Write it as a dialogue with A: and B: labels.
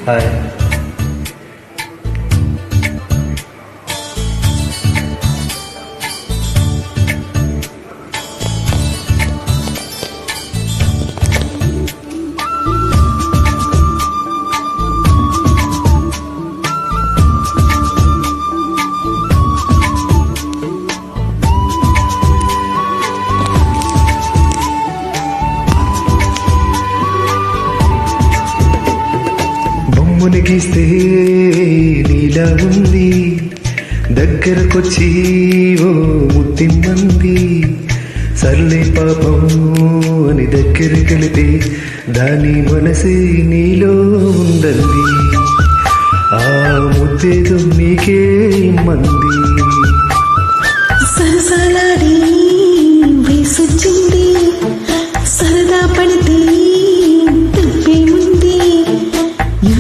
A: Hi. మునిగిస్తే నీలా ఉంది, దగ్గరకొచ్చి ఓ ముత్తిమ్మంది. సర్లే పాపం అని దగ్గర కలిపి దాని మనసే నీలో ఉందంది. ఆ ముద్దేదో నీకే మంది.